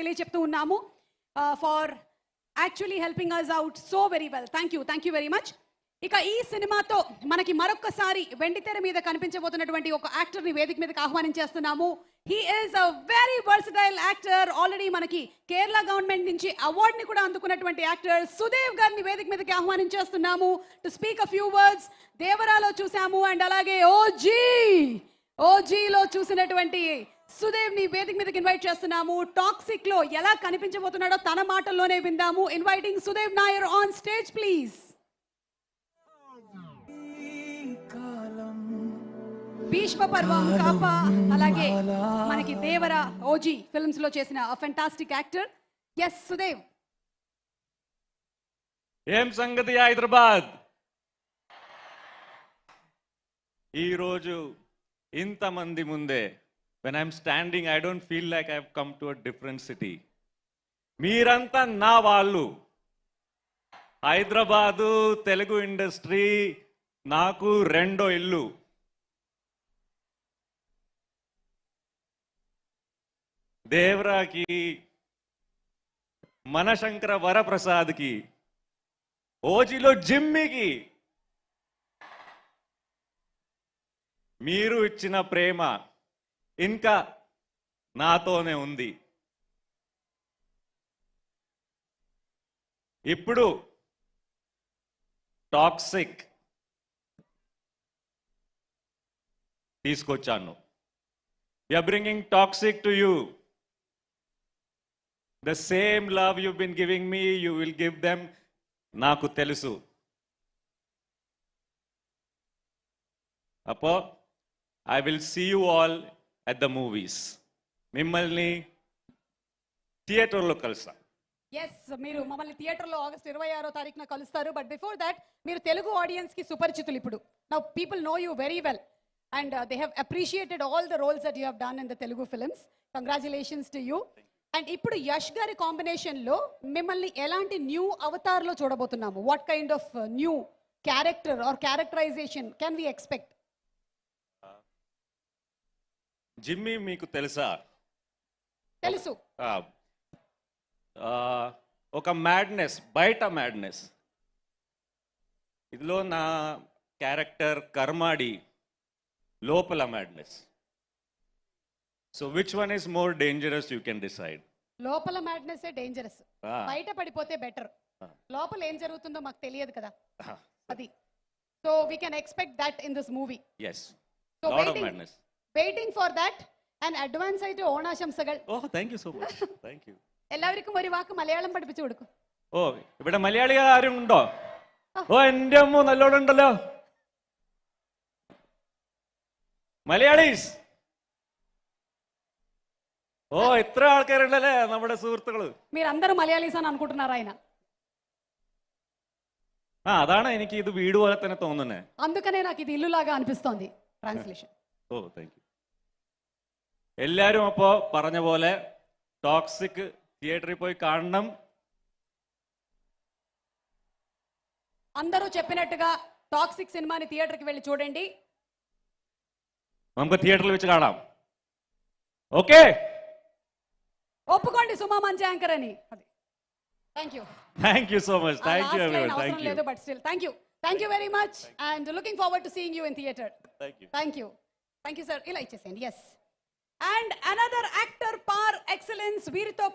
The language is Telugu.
తెలియచెప్తూ ఉన్నాము for actually helping us out so very well. Thank you very much. ఇక ఈ సినిమాతో మనకి మరొక్కసారి వెండితెర మీద కనిపించబోతున్నటువంటి ఒక యాక్టర్ ని వేదిక మీదకి ఆహ్వానించేస్తున్నాము. He is a very versatile actor. Already మనకి కేరళ గవర్నమెంట్ నుంచి అవార్డ్ ని కూడా అందుకున్నటువంటి యాక్టర్ సుదేవ్ గారిని వేదిక మీదకి ఆహ్వానించేస్తున్నాము to speak a few words. దేవరాలో చూసాము అండ్ అలాగే ఓజీలో చూసినటువంటి సుదేవ్ ని వేదిక మీదకి ఇన్వైట్ చేస్తున్నాము. టాక్సిక్ లో ఎలా కనిపించబోతున్నాడో తన మాటల్లోనే విందాము. Inviting Sudev Nair on stage please. Bheeshma Parvam కాప అలాగే మనకి దేవర ఓజీ ఫిల్మ్స్ లో చేసిన ఫెంటాస్టిక్ యాక్టర్. ఎస్ సుదేవ్. ఏం సంగతి హైదరాబాద్? ఈరోజు ఇంతమంది ముందే when I'm standing I don't feel like I've come to a different city. మీరంతా నా వాళ్ళు. హైదరాబాదు తెలుగు ఇండస్ట్రీ నాకు రెండో ఇల్లు. దేవరాకి, మనశంకర వరప్రసాద్కి, ఓజీలో జిమ్మికి మీరు ఇచ్చిన ప్రేమ ఇంకా నాతోనే ఉంది. ఇప్పుడు టాక్సిక్ తీసుకొచ్చాను. We are bringing toxic to you. The same love you've been giving me, you will give them. నాకు తెలుసు. అప్పో I will see you all at the movies. మిమ్మల్ని థియేటర్లో కలుస్తా. ఎస్, మీరు మమ్మల్ని థియేటర్లో ఆగస్ట్ 26వ తారీఖున కలుస్తారు. బట్ బిఫోర్ దాట్ మీరు తెలుగు ఆడియన్స్ కి సుపరిచితులు. ఇప్పుడు now people know you very well and they have appreciated all the roles that you have done in the Telugu films. Congratulations to you. And ఇప్పుడు యష్ గారి కాంబినేషన్ లో మిమ్మల్ని ఎలాంటి న్యూ అవతార్ లో చూడబోతున్నాము? What kind of new character or characterization can we expect? Jimmy మీకు తెలుసా? తెలుసు. ఒక మ్యాడ్నెస్, బయట మ్యాడ్నెస్. ఇదిలో నా క్యారెక్టర్ కర్మాడి, లోపల madness. So which one is more dangerous you can decide. లోపల మ్యాడ్నెస్ ఏ డేంజరస్. బయట పడిపోతే బెటర్. లోపల ఏం జరుగుతుందో మాకు తెలియదు కదా, అది. So we can expect that in this movie. yes, lot of madness. Waiting for that and advance ആയിട്ട് ഓണാശംസകൾ. oh thank you so much. thank you. എല്ലാവർക്കും ഒരു വാക്ക് മലയാളം പഠിപ്പിച്ചു കൊടുക്കും. ഓ, ഇവിടെ മലയാളികൾ ആരും ഉണ്ടോ? ഓ, എൻ്റെ അമ്മ നല്ലോണം ഉണ്ടല്ലോ. മലയാളീസ്. ഓ, ഇത്ര ആൾക്കാരുണ്ടല്ലേ നമ്മുടെ സുഹൃത്തുക്കള്. మీరందరూ మలయాళీస్ అని అనుకుంటున్నారు ఆయన. అതാണ് എനിക്ക് ഇത് വീട് പോലെ തന്നെ തോന്നുന്നത്. అందుకనే నాకు ఇది ఇల్లులాగా అనిపిస్తోంది. ట్రాన్స్లేషన్. Oh, thank you. എല്ലാരും അപ്പോ പറഞ്ഞ പോലെ ടോക്സിക് థియేటర్కి పోయి കാണണം. అందరూ చెప్పినట్టుగా టాక్సిక్ సినిమాని థియేటర్కి వెళ్ళి చూడండి. നമുക്ക് థియేటర్లో വെച്ച് കാണാം. ఓకే, ఒప్పుకోండి సుమా మంచి యాంకర్ అని. Thank you so much. Thank you everyone. Thank you. But still thank you very much and looking forward to seeing you in theatre. Thank you sir. ఇలా ఇచ్చేసేయండి. ఎస్, అండ్ అనదర్ యాక్టర్ పార్ ఎక్సలెన్స్ వీరితో